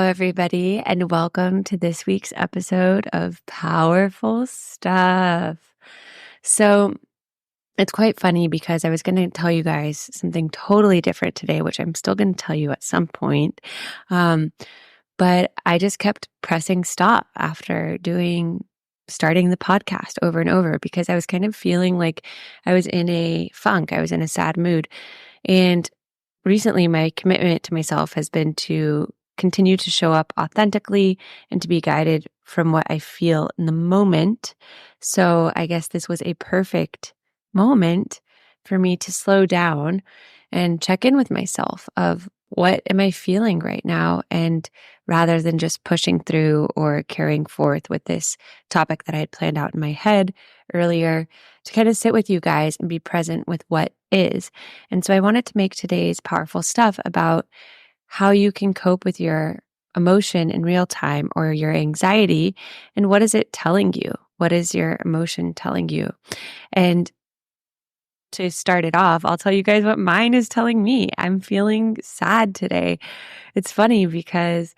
everybody, and welcome to this week's episode of Powerful Stuff. So, it's quite funny because I was going to tell you guys something totally different today, which I'm still going to tell you at some point. But I just kept pressing stop after starting the podcast over and over because I was kind of feeling like I was in a funk. I was in a sad mood. And recently, my commitment to myself has been to continue to show up authentically and to be guided from what I feel in the moment. So I guess this was a perfect moment for me to slow down and check in with myself of what am I feeling right now? And rather than just pushing through or carrying forth with this topic that I had planned out in my head earlier, to kind of sit with you guys and be present with what is. And so I wanted to make today's powerful stuff about how you can cope with your emotion in real time or your anxiety. And what is it telling you? What is your emotion telling you? And to start it off, I'll tell you guys what mine is telling me. I'm feeling sad today. It's funny because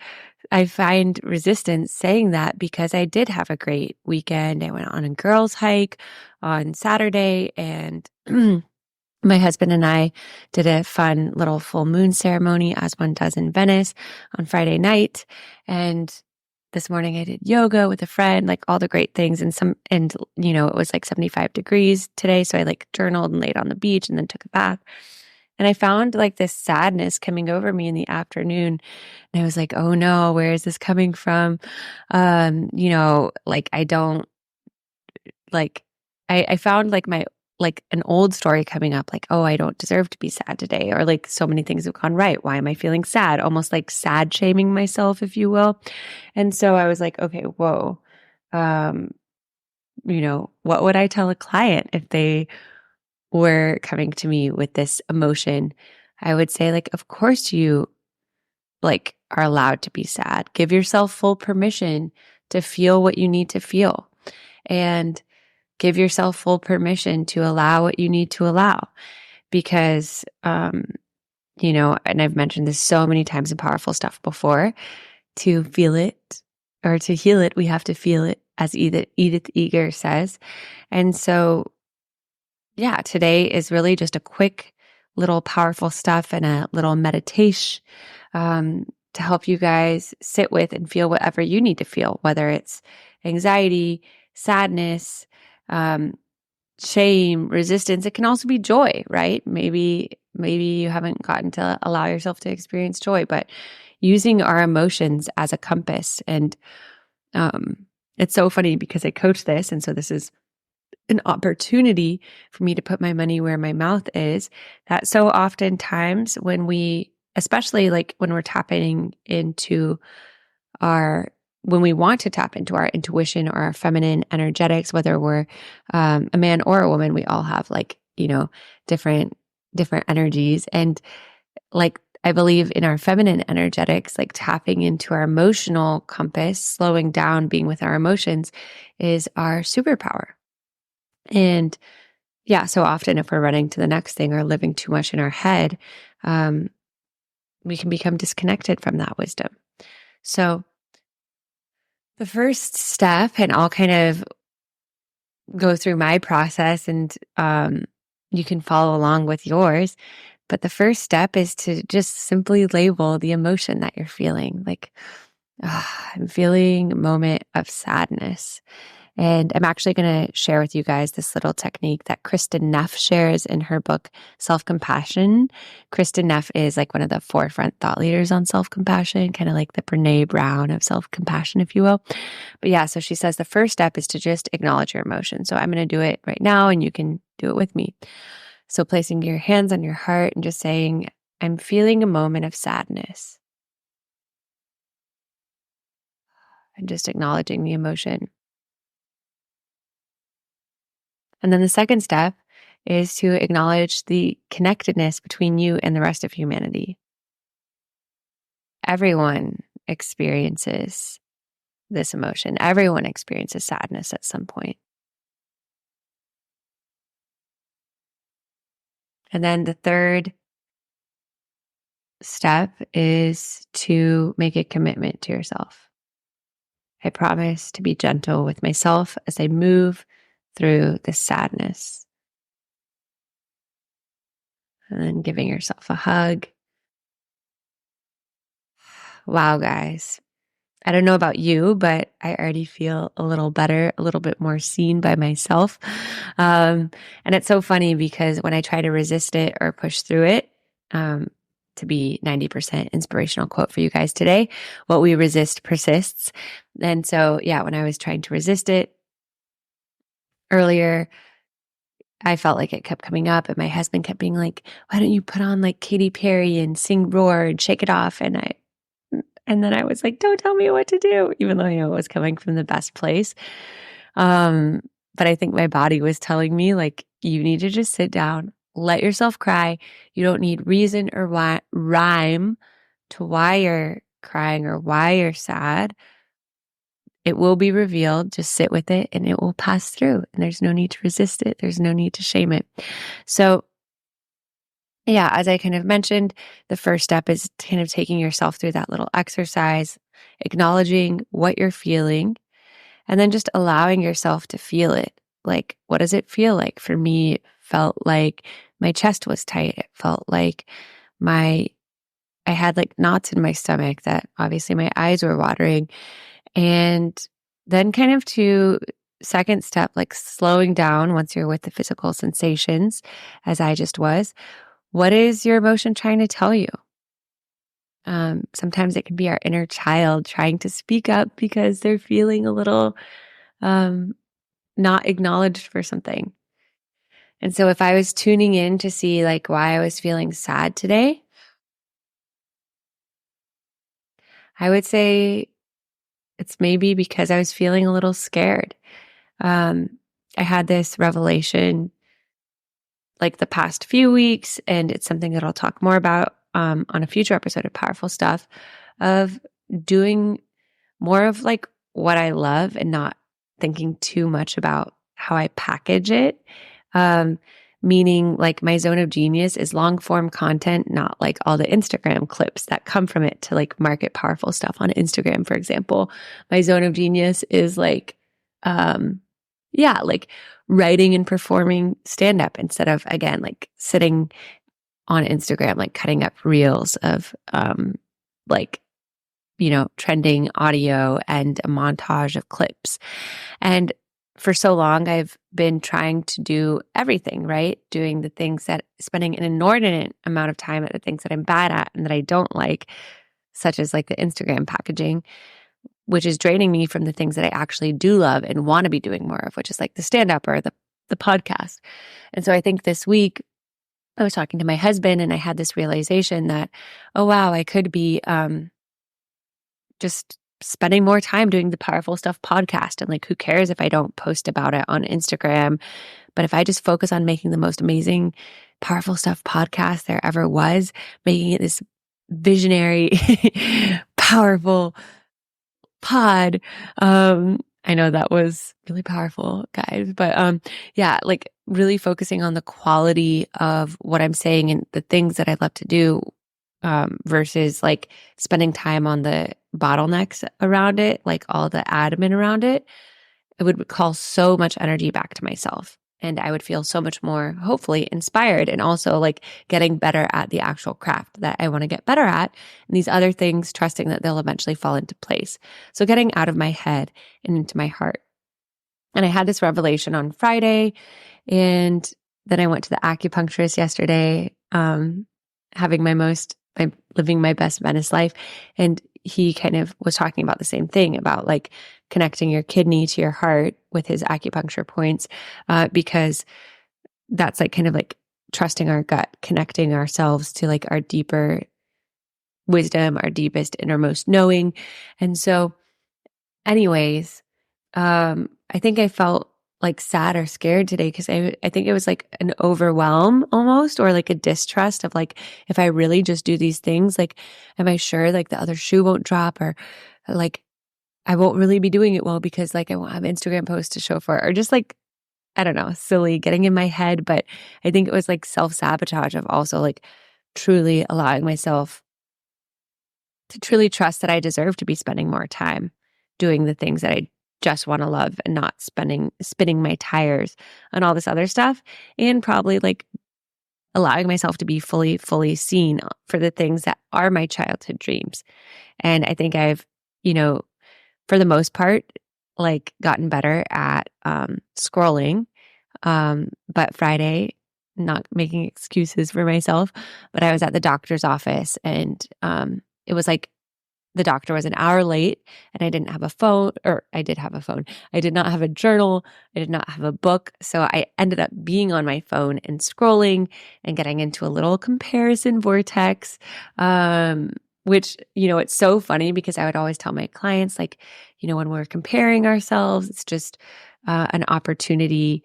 I find resistance saying that because I did have a great weekend. I went on a girls' hike on Saturday, and my husband and I did a fun little full moon ceremony, as one does in Venice, on Friday night. And this morning I did yoga with a friend, like all the great things. And it was like 75 degrees today. So I like journaled and laid on the beach and then took a bath. And I found like this sadness coming over me in the afternoon. And I was like, oh no, where is this coming from? Like I don't like, I found like an old story coming up, like, oh, I don't deserve to be sad today. Or like so many things have gone right. Why am I feeling sad? Almost like sad shaming myself, if you will. And so I was like, okay, whoa. What would I tell a client if they were coming to me with this emotion? I would say, like, of course you like are allowed to be sad. Give yourself full permission to feel what you need to feel. And give yourself full permission to allow what you need to allow because, and I've mentioned this so many times in powerful stuff before, to feel it or to heal it, we have to feel it, as Edith Eger says. And so, yeah, today is really just a quick little powerful stuff and a little meditation, to help you guys sit with and feel whatever you need to feel, whether it's anxiety, sadness, shame, resistance. It can also be joy, right? Maybe you haven't gotten to allow yourself to experience joy, but using our emotions as a compass. And it's so funny because I coach this, and so this is an opportunity for me to put my money where my mouth is. That so oftentimes especially like when we're tapping into when we want to tap into our intuition or our feminine energetics, whether we're a man or a woman, we all have different energies. And like, I believe in our feminine energetics, like tapping into our emotional compass, slowing down, being with our emotions is our superpower. And yeah, so often if we're running to the next thing or living too much in our head, we can become disconnected from that wisdom. So the first step, and I'll kind of go through my process and you can follow along with yours. But the first step is to just simply label the emotion that you're feeling. Like, I'm feeling a moment of sadness. And I'm actually going to share with you guys this little technique that Kristen Neff shares in her book, Self-Compassion. Kristen Neff is like one of the forefront thought leaders on self-compassion, kind of like the Brene Brown of self-compassion, if you will. But yeah, so she says the first step is to just acknowledge your emotion. So I'm going to do it right now, and you can do it with me. So placing your hands on your heart and just saying, I'm feeling a moment of sadness. And just acknowledging the emotion. And then the second step is to acknowledge the connectedness between you and the rest of humanity. Everyone experiences this emotion. Everyone experiences sadness at some point. And then the third step is to make a commitment to yourself. I promise to be gentle with myself as I move through this sadness. And then giving yourself a hug. Wow, guys. I don't know about you, but I already feel a little better, a little bit more seen by myself. And it's so funny because when I try to resist it or push through it, to be 90% inspirational quote for you guys today, what we resist persists. And so, yeah, when I was trying to resist it earlier, I felt like it kept coming up, and my husband kept being like, why don't you put on like Katy Perry and sing Roar and shake it off? And then I was like, don't tell me what to do, even though, it was coming from the best place. But I think my body was telling me, like, you need to just sit down, let yourself cry. You don't need reason or rhyme to why you're crying or why you're sad. It will be revealed. Just sit with it and it will pass through. And there's no need to resist it. There's no need to shame it. So yeah, as I kind of mentioned, the first step is kind of taking yourself through that little exercise, acknowledging what you're feeling, and then just allowing yourself to feel it. Like, what does it feel like? For me, it felt like my chest was tight. It felt like I had like knots in my stomach that obviously my eyes were watering. And then kind of to second step, like slowing down once you're with the physical sensations, as I just was. What is your emotion trying to tell you? Sometimes it can be our inner child trying to speak up because they're feeling a little not acknowledged for something. And so if I was tuning in to see like why I was feeling sad today, I would say it's maybe because I was feeling a little scared. I had this revelation like the past few weeks, and it's something that I'll talk more about on a future episode of Powerful Stuff, of doing more of like what I love and not thinking too much about how I package it. Meaning like my zone of genius is long form content, not like all the Instagram clips that come from it to like market powerful stuff on Instagram, for example. My zone of genius is like, like writing and performing stand up instead of, again, like sitting on Instagram, like cutting up reels of, trending audio and a montage of clips. And for so long, I've been trying to do everything, right? Doing the things spending an inordinate amount of time at the things that I'm bad at and that I don't like, such as like the Instagram packaging, which is draining me from the things that I actually do love and want to be doing more of, which is like the stand-up or the podcast. And so I think this week I was talking to my husband and I had this realization that, oh, wow, I could be just spending more time doing the Powerful Stuff podcast. And like, who cares if I don't post about it on Instagram? But if I just focus on making the most amazing Powerful Stuff podcast there ever was, making it this visionary, powerful pod. I know that was really powerful, guys, but like really focusing on the quality of what I'm saying and the things that I love to do, versus like spending time on the bottlenecks around it, like all the admin around it. It would call so much energy back to myself. And I would feel so much more, hopefully, inspired and also like getting better at the actual craft that I want to get better at. And these other things, trusting that they'll eventually fall into place. So getting out of my head and into my heart. And I had this revelation on Friday. And then I went to the acupuncturist yesterday, living my best Venice life. And he kind of was talking about the same thing about like connecting your kidney to your heart with his acupuncture points, because that's like kind of like trusting our gut, connecting ourselves to like our deeper wisdom, our deepest innermost knowing. And so anyways, I think I felt like sad or scared today because I think it was like an overwhelm almost, or like a distrust of like, if I really just do these things, like, am I sure like the other shoe won't drop, or like I won't really be doing it well because like I won't have Instagram posts to show for it, or just like, I don't know, silly getting in my head. But I think it was like self-sabotage of also like truly allowing myself to truly trust that I deserve to be spending more time doing the things that I just want to love and not spinning my tires on all this other stuff, and probably like allowing myself to be fully seen for the things that are my childhood dreams. And I think I've, for the most part, like gotten better at scrolling. But Friday, not making excuses for myself, but I was at the doctor's office, and it was like the doctor was an hour late, and I didn't have a phone, or I did have a phone. I did not have a journal. I did not have a book. So I ended up being on my phone and scrolling and getting into a little comparison vortex, which, it's so funny because I would always tell my clients, like, when we're comparing ourselves, it's just an opportunity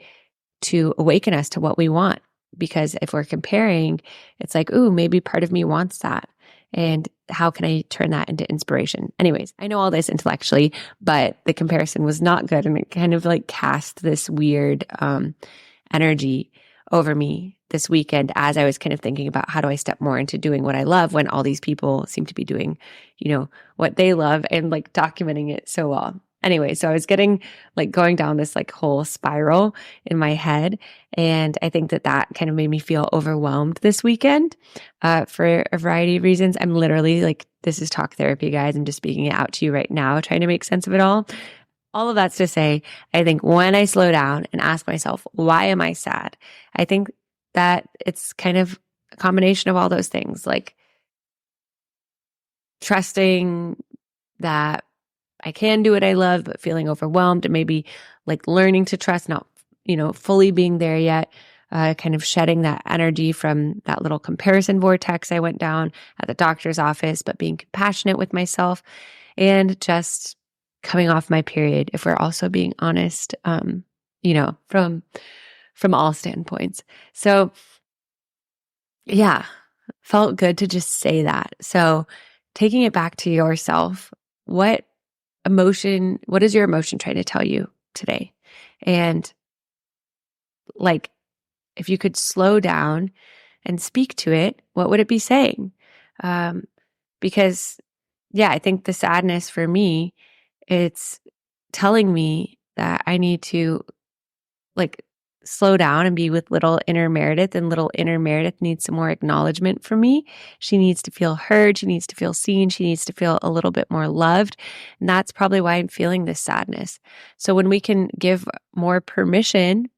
to awaken us to what we want. Because if we're comparing, it's like, ooh, maybe part of me wants that. And how can I turn that into inspiration? Anyways, I know all this intellectually, but the comparison was not good. And it kind of like cast this weird energy over me this weekend as I was kind of thinking about how do I step more into doing what I love when all these people seem to be doing, what they love and like documenting it so well. Anyway, so I was going down this like whole spiral in my head. And I think that kind of made me feel overwhelmed this weekend for a variety of reasons. I'm literally like, this is talk therapy, guys. I'm just speaking it out to you right now, trying to make sense of it all. All of that's to say, I think when I slow down and ask myself, why am I sad? I think that it's kind of a combination of all those things, like trusting that I can do what I love, but feeling overwhelmed, and maybe like learning to trust, not, fully being there yet, kind of shedding that energy from that little comparison vortex I went down at the doctor's office, but being compassionate with myself and just coming off my period, if we're also being honest, from all standpoints. So yeah, felt good to just say that. So taking it back to yourself, what is your emotion trying to tell you today? And like, if you could slow down and speak to it, what would it be saying? Because I think the sadness for me, it's telling me that I need to like slow down and be with little inner Meredith, and little inner Meredith needs some more acknowledgement from me. She needs to feel heard. She needs to feel seen. She needs to feel a little bit more loved. And that's probably why I'm feeling this sadness. So when we can give more permission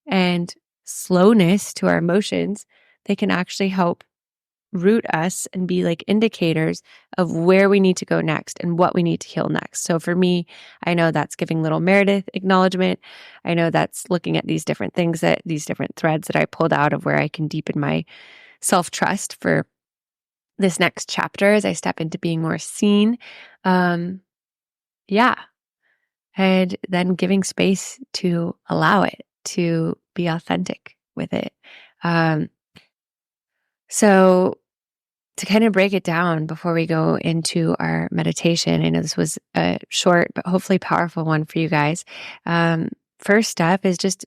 and slowness to our emotions, they can actually help root us and be like indicators of where we need to go next and what we need to heal next. So for me, I know that's giving little Meredith acknowledgement. I know that's looking at these different threads that I pulled out of where I can deepen my self-trust for this next chapter as I step into being more seen. And then giving space to allow it, to be authentic with it. So to kind of break it down before we go into our meditation, I know this was a short but hopefully powerful one for you guys. First step is just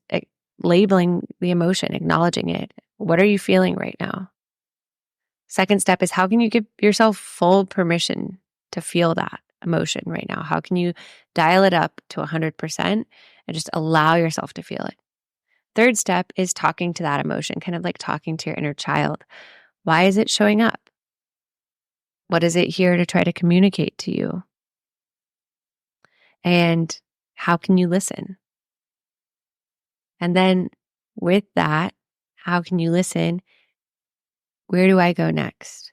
labeling the emotion, acknowledging it. What are you feeling right now? Second step is, how can you give yourself full permission to feel that emotion right now? How can you dial it up to 100% and just allow yourself to feel it? Third step is talking to that emotion, kind of like talking to your inner child. Why is it showing up? What is it here to try to communicate to you? And how can you listen? And then with that, how can you listen? Where do I go next?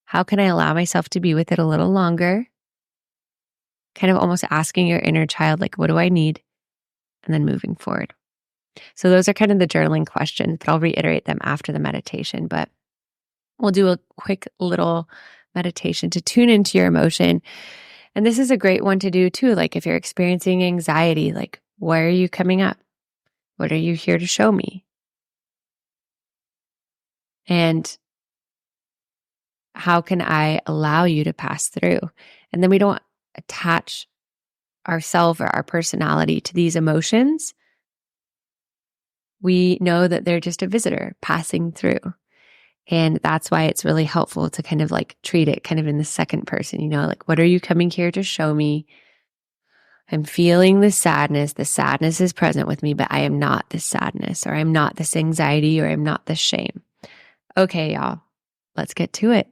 How can I allow myself to be with it a little longer? Kind of almost asking your inner child, like, what do I need? And then moving forward. So those are kind of the journaling questions, but I'll reiterate them after the meditation. But we'll do a quick little meditation to tune into your emotion. And this is a great one to do too. Like if you're experiencing anxiety, like, why are you coming up? What are you here to show me? And how can I allow you to pass through? And then we don't attach ourselves or our personality to these emotions. We know that they're just a visitor passing through. And that's why it's really helpful to kind of like treat it kind of in the second person, like, what are you coming here to show me? I'm feeling this sadness. The sadness is present with me, but I am not this sadness, or I'm not this anxiety, or I'm not this shame. Okay, y'all, let's get to it.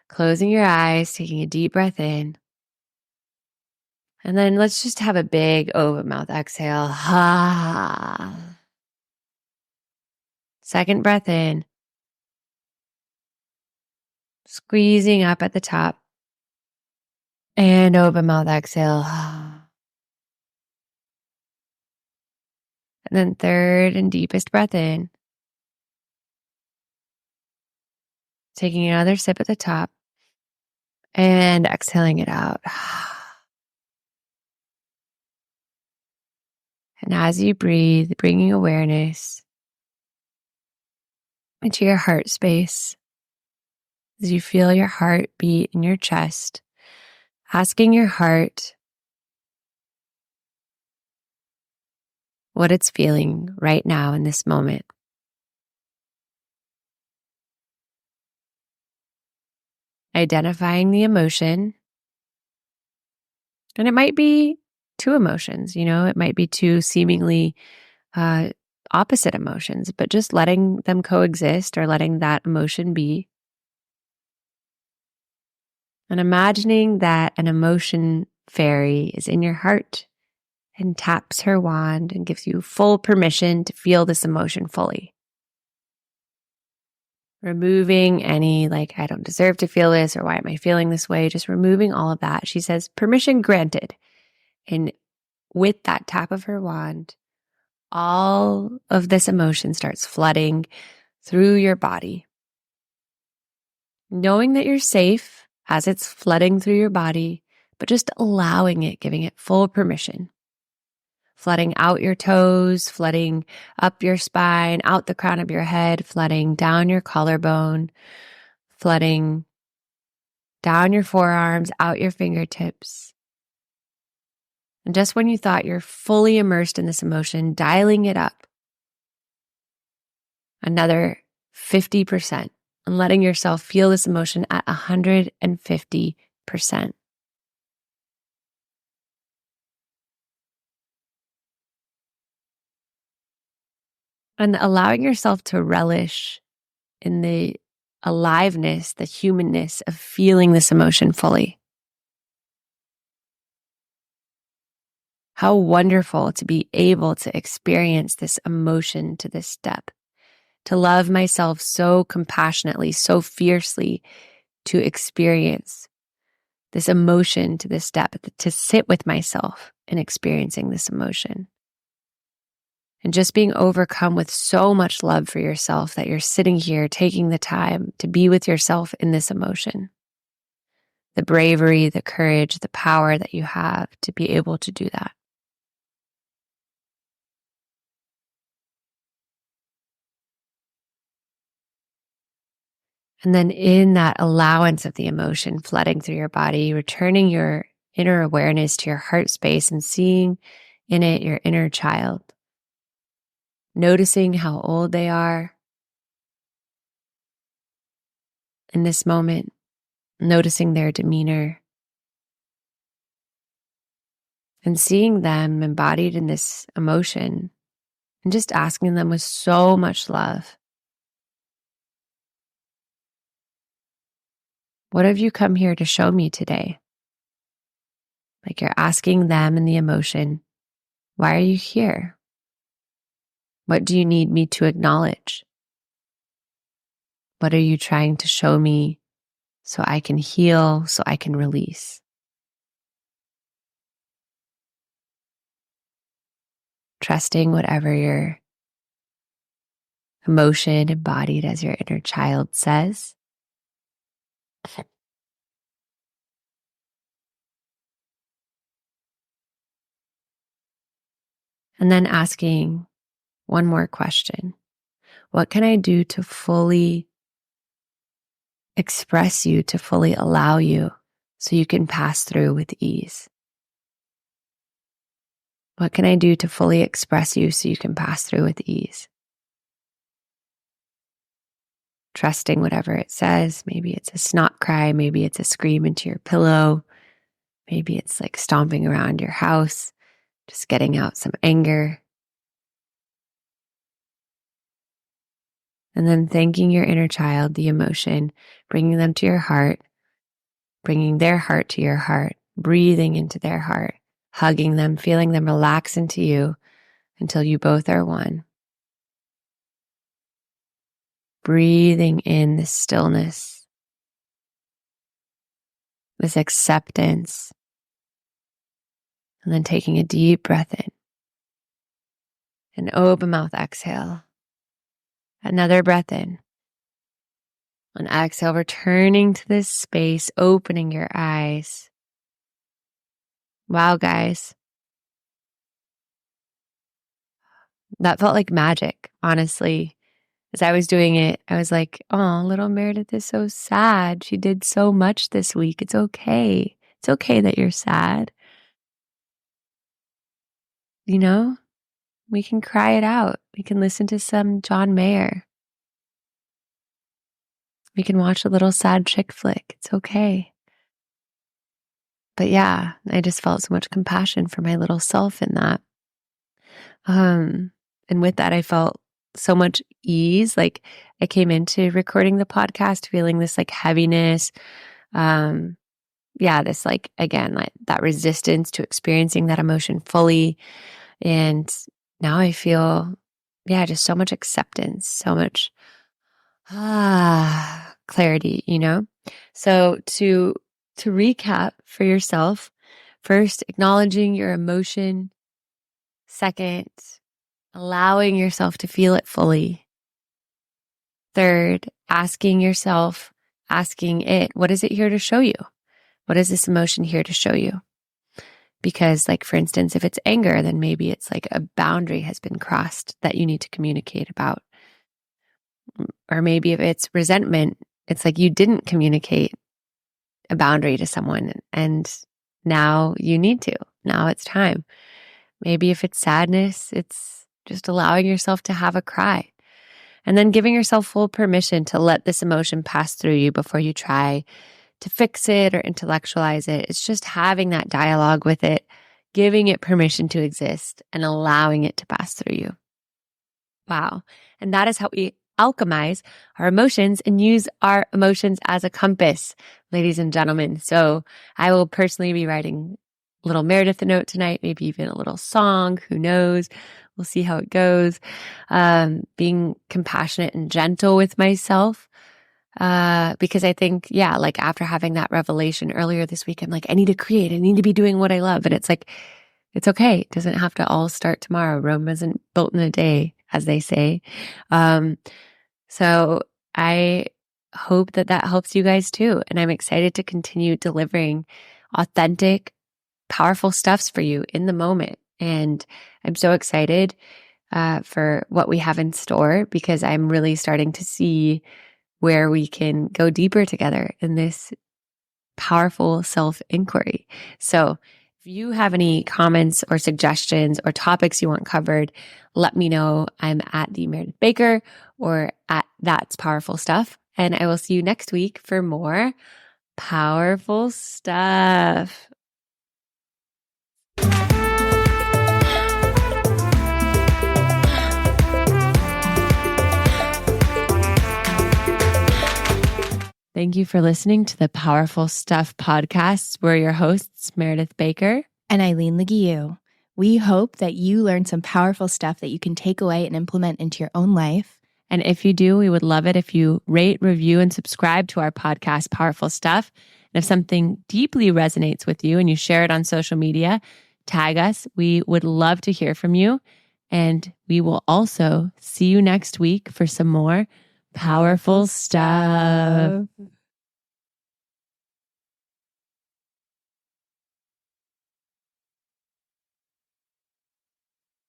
Closing your eyes, taking a deep breath in. And then let's just have a big open mouth exhale. Second breath in. Squeezing up at the top. And open mouth exhale. And then third and deepest breath in. Taking another sip at the top. And exhaling it out. And as you breathe, bringing awareness into your heart space. As you feel your heart beat in your chest, asking your heart what it's feeling right now in this moment. Identifying the emotion. And it might be two emotions, it might be two seemingly opposite emotions, but just letting them coexist or letting that emotion be. And imagining that an emotion fairy is in your heart and taps her wand and gives you full permission to feel this emotion fully. Removing any, I don't deserve to feel this, or why am I feeling this way? Just removing all of that. She says, permission granted. And with that tap of her wand, all of this emotion starts flooding through your body. Knowing that you're safe as it's flooding through your body, but just allowing it, giving it full permission. Flooding out your toes, flooding up your spine, out the crown of your head, flooding down your collarbone, flooding down your forearms, out your fingertips. And just when you thought you're fully immersed in this emotion, dialing it up another 50% and letting yourself feel this emotion at 150%. And allowing yourself to relish in the aliveness, the humanness of feeling this emotion fully. How wonderful to be able to experience this emotion to this depth, to love myself so compassionately, so fiercely, to experience this emotion to this depth, to sit with myself in experiencing this emotion. And just being overcome with so much love for yourself that you're sitting here taking the time to be with yourself in this emotion. The bravery, the courage, the power that you have to be able to do that. And then in that allowance of the emotion flooding through your body, returning your inner awareness to your heart space and seeing in it your inner child. Noticing how old they are in this moment, noticing their demeanor, and seeing them embodied in this emotion, and just asking them with so much love, what have you come here to show me today? Like you're asking them in the emotion, why are you here? What do you need me to acknowledge? What are you trying to show me so I can heal, so I can release? Trusting whatever your emotion embodied as your inner child says. And then asking one more question. What can I do to fully express you, to fully allow you so you can pass through with ease? What can I do to fully express you so you can pass through with ease? trusting whatever it says. Maybe it's a snot cry. Maybe it's a scream into your pillow. Maybe it's like stomping around your house, just getting out some anger. And then thanking your inner child, the emotion, bringing them to your heart, bringing their heart to your heart, breathing into their heart, hugging them, feeling them relax into you until you both are one. Breathing in this stillness, this acceptance, and then taking a deep breath in. An open mouth exhale. Another breath in. On exhale, returning to this space, opening your eyes. Wow, guys. That felt like magic, honestly. As I was doing it, I was like, oh, little Meredith is so sad. She did so much this week. It's okay. It's okay that you're sad. You know, we can cry it out. We can listen to some John Mayer. We can watch a little sad chick flick. It's okay. But yeah, I just felt so much compassion for my little self in that. And with that, I felt so much ease. Like I came into recording the podcast feeling this like heaviness. This like, again, like that resistance to experiencing that emotion fully. And now I feel, just so much acceptance, so much clarity, you know? So to recap for yourself, first, acknowledging your emotion. Second, allowing yourself to feel it fully. Third, asking it, what is it here to show you? What is this emotion here to show you? Because like, for instance, if it's anger, then maybe it's like a boundary has been crossed that you need to communicate about. Or maybe if it's resentment, it's like you didn't communicate a boundary to someone and now you need to. Now it's time. Maybe if it's sadness, it's just allowing yourself to have a cry. And then giving yourself full permission to let this emotion pass through you before you try to fix it or intellectualize it. It's just having that dialogue with it, giving it permission to exist and allowing it to pass through you. Wow. And that is how we alchemize our emotions and use our emotions as a compass, ladies and gentlemen. So I will personally be writing little Meredith a note tonight, maybe even a little song, who knows? We'll see how it goes. Being compassionate and gentle with myself. Because I think, like after having that revelation earlier this week, I'm like, I need to create, I need to be doing what I love. And it's like, it's okay. It doesn't have to all start tomorrow. Rome isn't built in a day, as they say. So I hope that helps you guys too. And I'm excited to continue delivering authentic, powerful stuffs for you in the moment. And I'm so excited for what we have in store because I'm really starting to see where we can go deeper together in this powerful self-inquiry. So if you have any comments or suggestions or topics you want covered, let me know. I'm at the Meredith Baker or at That's Powerful Stuff. And I will see you next week for more powerful stuff. Thank you for listening to the Powerful Stuff podcast. We're your hosts, Meredith Baker and Eileen Leguiu. We hope that you learned some powerful stuff that you can take away and implement into your own life. And if you do, we would love it if you rate, review, and subscribe to our podcast, Powerful Stuff. And if something deeply resonates with you and you share it on social media, tag us. We would love to hear from you. And we will also see you next week for some more powerful stuff.